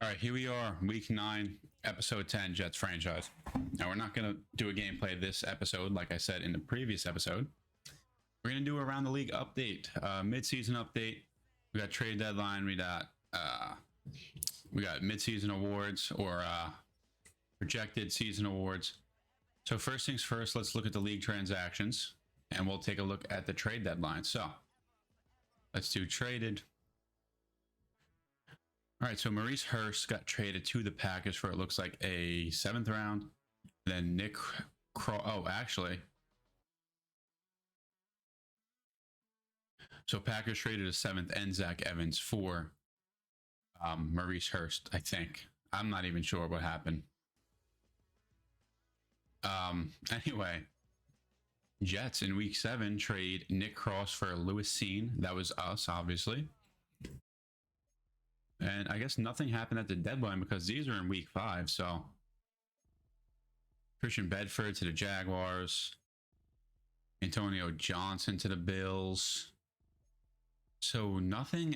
All right, here we are, week 9, episode 10, Jets franchise. Now, we're not going to do a gameplay this episode, like I said in the previous episode. We're going to do a around the league update, mid-season update. We got trade deadline. We got mid-season awards or projected season awards. So first things first, let's look at the league transactions, and we'll take a look at the trade deadline. So let's do traded. All right, so Maurice Hurst got traded to the Packers for, it looks like, a 7th round. Then Nick actually. So Packers traded a 7th and Zach Evans for Maurice Hurst, I think. I'm not even sure what happened. Anyway, Jets in week 7 trade Nick Cross for Lewis Seen. That was us, obviously. And I guess nothing happened at the deadline because these are in week 5. So Christian Bedford to the Jaguars, Antonio Johnson to the Bills. So nothing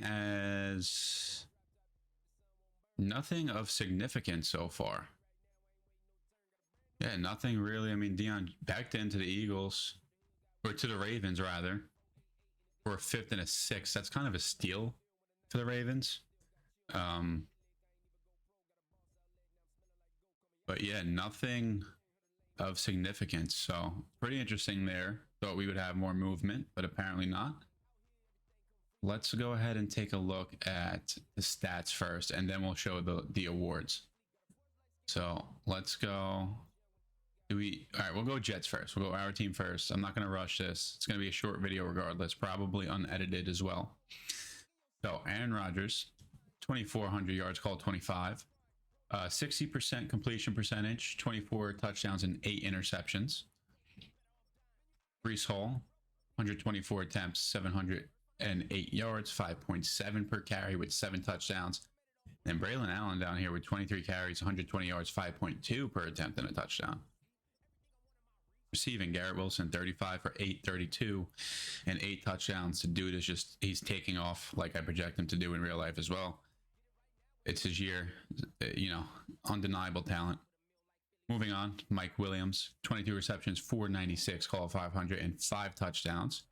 of significance so far. Yeah, nothing really. I mean, Dion Becton to the Eagles, or to the Ravens rather, for a 5th and a 6th. That's kind of a steal for the Ravens. But yeah, nothing of significance. So pretty interesting there. Thought we would have more movement, but apparently not. Let's go ahead and take a look at the stats first, and then we'll show the awards. So let's go. All right, we'll go Jets first. We'll go our team first. I'm not going to rush this. It's going to be a short video regardless, probably unedited as well. So Aaron Rodgers, 2,400 yards, called 25. 60% completion percentage, 24 touchdowns and 8 interceptions. Breece Hall, 124 attempts, 708 yards, 5.7 per carry with 7 touchdowns. And Braylon Allen down here with 23 carries, 120 yards, 5.2 per attempt and a touchdown. Receiving, Garrett Wilson, 35 for 832 and 8 touchdowns. The dude is just, he's taking off like I project him to do in real life as well. It's his year, you know, undeniable talent. Moving on, Mike Williams, 22 receptions, 496, call 500 and 5 touchdowns.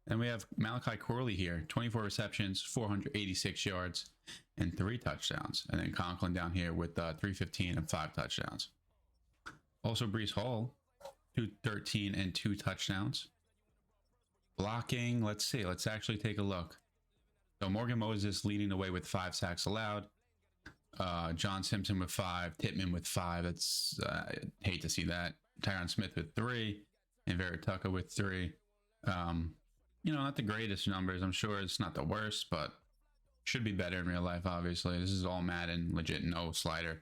And we have Malachi Corley here, 24 receptions, 486 yards and 3 touchdowns. And then Conklin down here with 315 and 5 touchdowns. Also Breece Hall, 213 and 2 touchdowns. Blocking, let's see, let's actually take a look. So Morgan Moses leading the way with 5 sacks allowed. John Simpson with 5, Tippmann with 5. That's I hate to see that. Tyron Smith with 3, and Vera Tucker with 3. You know, not the greatest numbers. I'm sure it's not the worst, but should be better in real life. Obviously, this is all Madden, legit, no slider.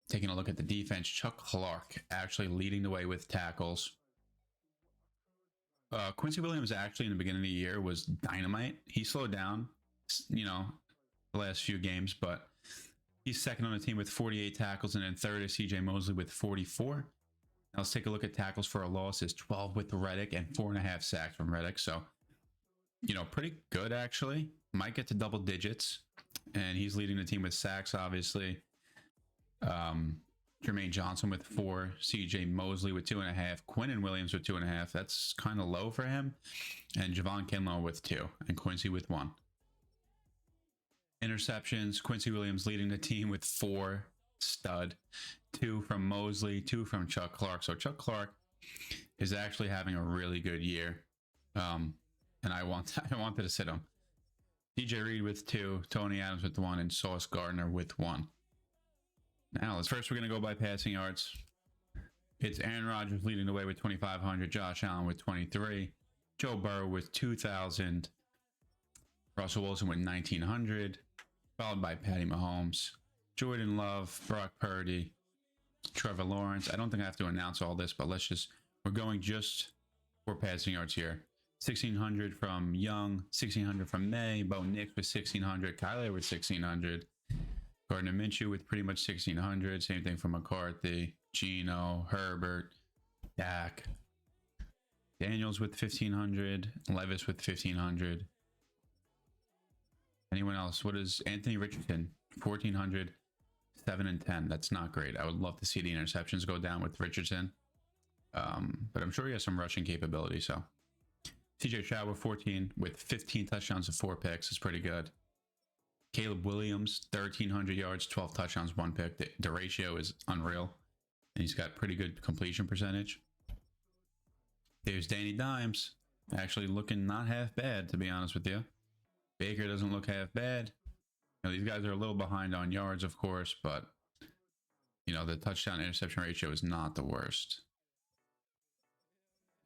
Taking a look at the defense, Chuck Clark actually leading the way with tackles. Quincy Williams actually in the beginning of the year was dynamite. He slowed down, you know, the last few games, but he's second on the team with 48 tackles, and then third is CJ Mosley with 44. Now let's take a look at tackles for a loss. Is 12 with Reddick and 4.5 sacks from Reddick. So, you know, pretty good actually. Might get to double digits, and he's leading the team with sacks, obviously. Jermaine Johnson with 4, CJ Mosley with 2.5, Quinnen Williams with 2.5. That's kind of low for him. And Javon Kinlaw with 2, and Quincy with 1. Interceptions, Quincy Williams leading the team with 4, stud. 2 from Mosley, 2 from Chuck Clark. So Chuck Clark is actually having a really good year. And I wanted to sit him. DJ Reed with 2, Tony Adams with 1, and Sauce Gardner with 1. Now, first we're going to go by passing yards. It's Aaron Rodgers leading the way with 2,500, Josh Allen with 23, Joe Burrow with 2,000, Russell Wilson with 1,900, followed by Patty Mahomes, Jordan Love, Brock Purdy, Trevor Lawrence. I don't think I have to announce all this, but we're going just for passing yards here. 1,600 from Young, 1,600 from May, Bo Nix with 1,600, Kyler with 1,600. Gardner Minshew with pretty much 1,600. Same thing for McCarthy, Geno, Herbert, Dak. Daniels with 1,500. Levis with 1,500. Anyone else? What is Anthony Richardson? 1,400, 7 and 10. That's not great. I would love to see the interceptions go down with Richardson. But I'm sure he has some rushing capability. So CJ Stroud with 14 with 15 touchdowns and 4 picks is pretty good. Caleb Williams, 1,300 yards, 12 touchdowns, 1 pick. The ratio is unreal. And he's got pretty good completion percentage. There's Danny Dimes, actually looking not half bad, to be honest with you. Baker doesn't look half bad. You know, these guys are a little behind on yards, of course, but you know, the touchdown interception ratio is not the worst.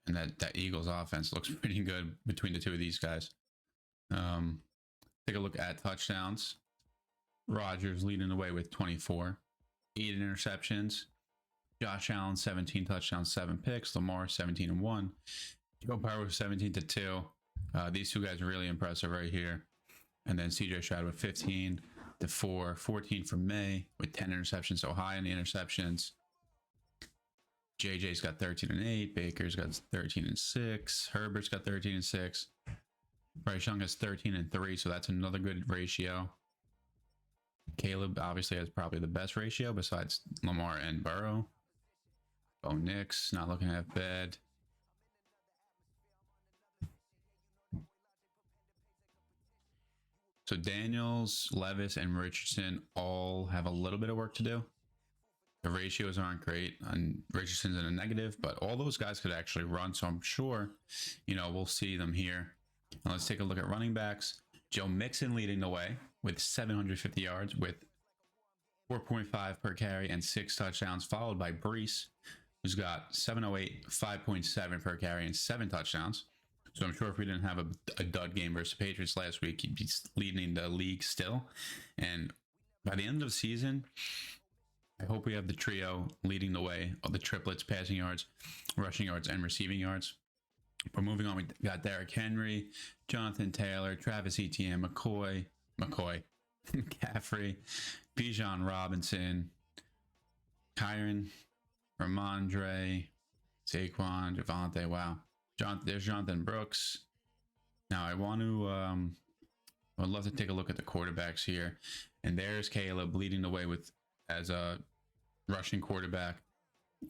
And that Eagles offense looks pretty good between the two of these guys. Take a look at touchdowns. Rodgers leading the way with 24. 8 interceptions. Josh Allen, 17 touchdowns, 7 picks. Lamar, 17 and 1. Joe Burrow, 17 to 2. These two guys are really impressive right here. And then CJ Stroud with 15 to 4. 14 for May with 10 interceptions, so high in the interceptions. JJ's got 13 and 8. Baker's got 13 and 6. Herbert's got 13 and 6. Bryce Young has 13 and 3, so that's another good ratio. Caleb obviously has probably the best ratio besides Lamar and Burrow. Bo Nix, not looking half bad. So Daniels, Levis, and Richardson all have a little bit of work to do. The ratios aren't great, and Richardson's in a negative, but all those guys could actually run, so I'm sure, you know, we'll see them here. Now let's take a look at running backs. Joe Mixon leading the way with 750 yards with 4.5 per carry and 6 touchdowns, followed by Brees, who's got 708, 5.7 per carry and 7 touchdowns. So I'm sure if we didn't have a dud game versus the Patriots last week, he'd be leading the league still. And by the end of the season, I hope we have the trio leading the way of the triplets, passing yards, rushing yards, and receiving yards. But moving on, we got Derrick Henry, Jonathan Taylor, Travis Etienne, McCaffrey, Bijan Robinson, Kyron, Ramondre, Saquon, Javonte. Wow. There's Jonathan Brooks. Now I want to, I'd love to take a look at the quarterbacks here. And there's Caleb leading the way with as a rushing quarterback.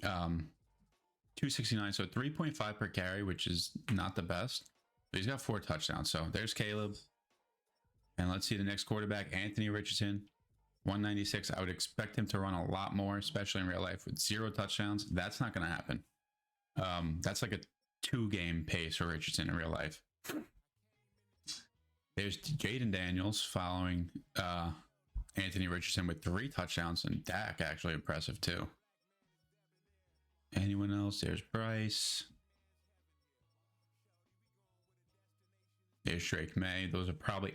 269, so 3.5 per carry, which is not the best. But he's got 4 touchdowns. So there's Caleb. And let's see the next quarterback, Anthony Richardson, 196. I would expect him to run a lot more, especially in real life with 0 touchdowns. That's not going to happen. That's like a 2-game pace for Richardson in real life. There's Jaden Daniels following Anthony Richardson with 3 touchdowns, and Dak actually impressive too. Anyone else? There's Bryce. There's Drake May. Those are probably,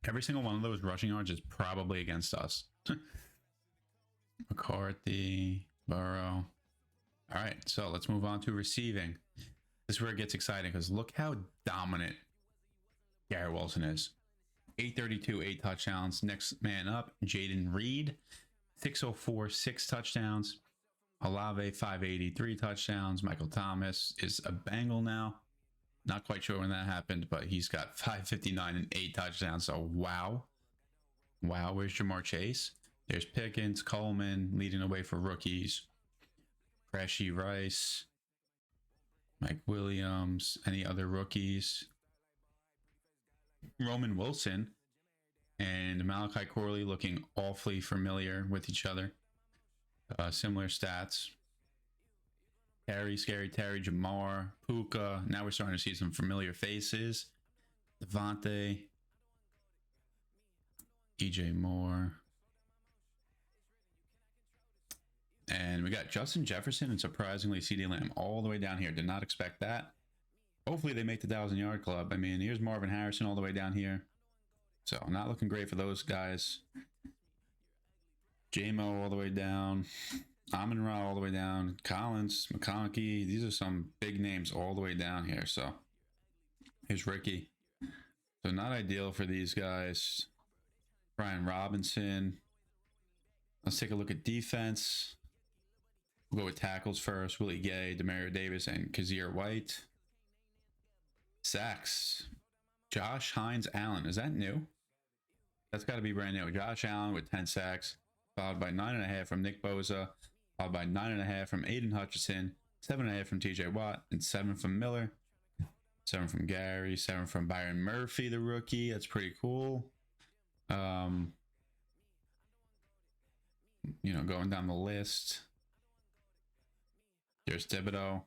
every single one of those rushing yards is probably against us. McCarthy, Burrow. All right, so let's move on to receiving. This is where it gets exciting because look how dominant Garrett Wilson is. 832, 8 touchdowns. Next man up, Jaden Reed, 604, 6 touchdowns. Olave, 580, 3 touchdowns. Michael Thomas is a Bengal now. Not quite sure when that happened, but he's got 559 and 8 touchdowns. So wow. Wow, where's Jamar Chase? There's Pickens, Coleman leading the way for rookies. Crashy Rice, Mike Williams, any other rookies? Roman Wilson and Malachi Corley looking awfully familiar with each other. Similar stats. Terry, Scary Terry, Jamar, Puka. Now we're starting to see some familiar faces. Devontae, DJ Moore. And we got Justin Jefferson and surprisingly CeeDee Lamb all the way down here. Did not expect that. Hopefully they make the 1,000-yard club. I mean, here's Marvin Harrison all the way down here. So not looking great for those guys. J-Mo all the way down. Amon-Ra all the way down. Collins, McConkey. These are some big names all the way down here. So here's Ricky. So not ideal for these guys. Brian Robinson. Let's take a look at defense. We'll go with tackles first. Willie Gay, Demario Davis, and Kazir White. Sacks. Josh Hines Allen. Is that new? That's got to be brand new. Josh Allen with 10 sacks, followed by 9.5 from Nick Bosa, followed by 9.5 from Aiden Hutchinson, 7.5 from TJ Watt, and 7 from Miller. 7 from Gary, 7 from Byron Murphy, the rookie. That's pretty cool. You know, going down the list. There's Thibodeau.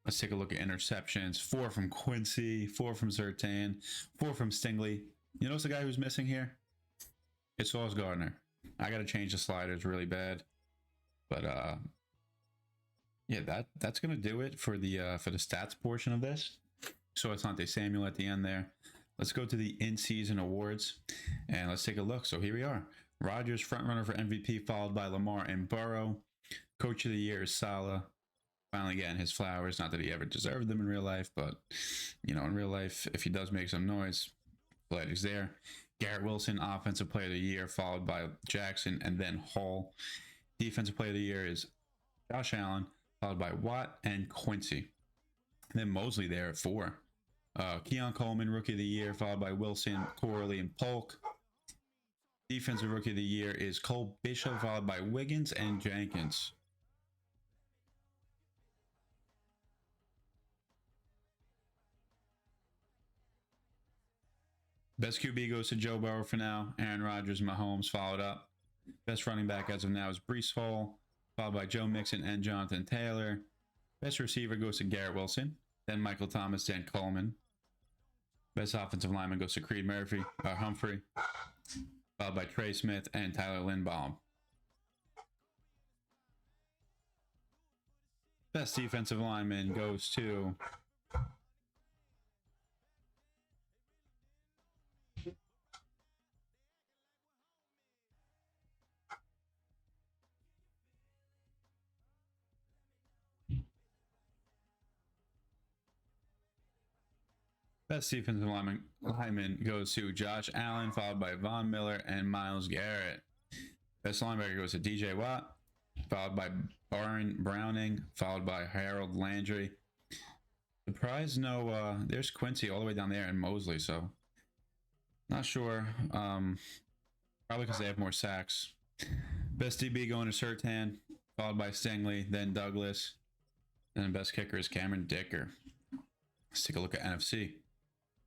Let's take a look at interceptions. 4 from Quincy, 4 from Zertan, 4 from Stingley. You notice the guy who's missing here? It's Sauce Gardner. I got to change the sliders really bad. But yeah, that's gonna do it for the stats portion of this. So Asante Samuel at the end there. Let's go to the in-season awards and let's take a look. So here we are. Rodgers frontrunner for MVP, followed by Lamar and Burrow. Coach of the year is Salah. Finally getting his flowers. Not that he ever deserved them in real life, but you know, in real life, if he does make some noise, glad he's there. Garrett Wilson, offensive player of the year, followed by Jackson and then Hall. Defensive player of the year is Josh Allen, followed by Watt and Quincy. And then Mosley there at 4. Keon Coleman, rookie of the year, followed by Wilson, Corley, and Polk. Defensive rookie of the year is Cole Bishop, followed by Wiggins and Jenkins. Best QB goes to Joe Burrow for now. Aaron Rodgers, Mahomes followed up. Best running back as of now is Breece Hall, followed by Joe Mixon and Jonathan Taylor. Best receiver goes to Garrett Wilson, then Michael Thomas, then Coleman. Best offensive lineman goes to Creed Humphrey, followed by Trey Smith and Tyler Lindbaum. Best defensive lineman goes to lineman goes to Josh Allen, followed by Von Miller and Myles Garrett. Best linebacker goes to DJ Watt, followed by Baron Browning, followed by Harold Landry. Surprise, no, there's Quincy all the way down there and Mosley, so not sure. Probably because they have more sacks. Best DB going to Surtain, followed by Stingley, then Douglas. And the best kicker is Cameron Dicker. Let's take a look at NFC.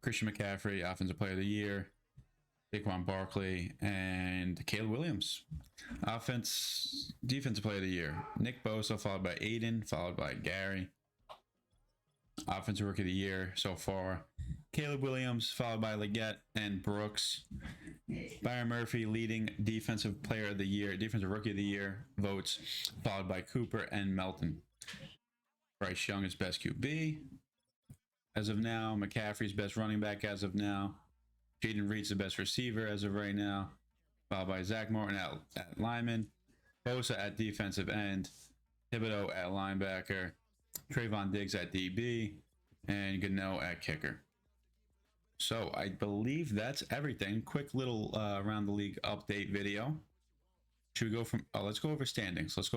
Christian McCaffrey, Offensive Player of the Year. Saquon Barkley and Caleb Williams. Defensive Player of the Year. Nick Bosa, followed by Aiden, followed by Gary. Offensive Rookie of the Year so far. Caleb Williams, followed by Leggett and Brooks. Byron Murphy leading Defensive Player of the Year, Defensive Rookie of the Year votes, followed by Cooper and Melton. Bryce Young is best QB as of now. McCaffrey's best running back as of now. Jaden Reed's the best receiver as of right now, followed by Zach Morton at lineman. Bosa at defensive end. Thibodeau at linebacker. Trayvon Diggs at DB. And Gano at kicker. So I believe that's everything. Quick little around the league update video. Should we go from, let's go over standings. Let's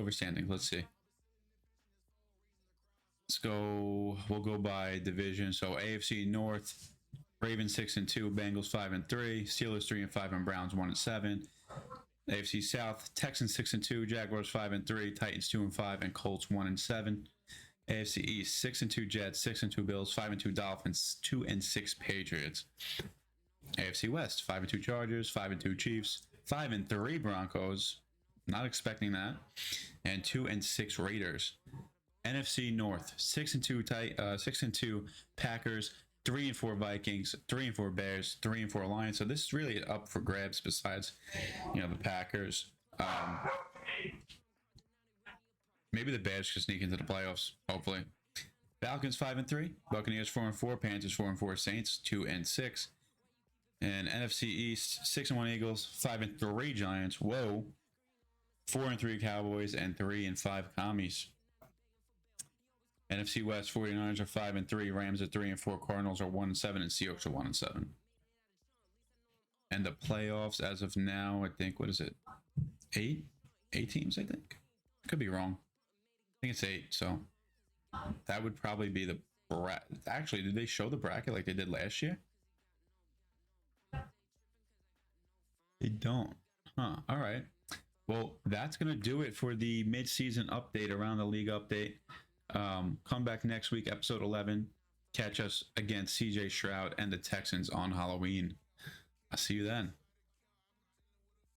see. We'll go by division. So AFC North, Ravens 6-2, Bengals 5-3, Steelers 3-5, and Browns 1-7. AFC South, Texans 6-2, Jaguars 5-3, Titans 2-5, and Colts 1-7. AFC East, 6-2 Jets, 6-2 Bills, 5-2 Dolphins, 2-6 Patriots. AFC West, 5-2 Chargers, 5-2 Chiefs, 5-3 Broncos. Not expecting that. And 2-6 Raiders. NFC North, 6-2 Packers, 3-4 Vikings, 3-4 Bears, 3-4 Lions. So this is really up for grabs. Besides, the Packers. Maybe the Bears can sneak into the playoffs. Hopefully. Falcons 5-3, Buccaneers 4-4, Panthers 4-4, Saints 2-6, and NFC East 6-1 Eagles, 5-3 Giants. Whoa. 4-3 Cowboys and 3-5 Commies. NFC West 49ers are 5-3, Rams are 3-4, Cardinals are 1-7, and Seahawks are 1-7. And the playoffs as of now, I think, what is it? 8 teams, I think. Could be wrong. I think it's 8, so that would probably be the bracket. Actually, did they show the bracket like they did last year? They don't. Huh. All right. Well, that's going to do it for the mid-season update around the league update. Come back next week, episode 11. Catch us against CJ Stroud and the Texans on Halloween. I'll see you then.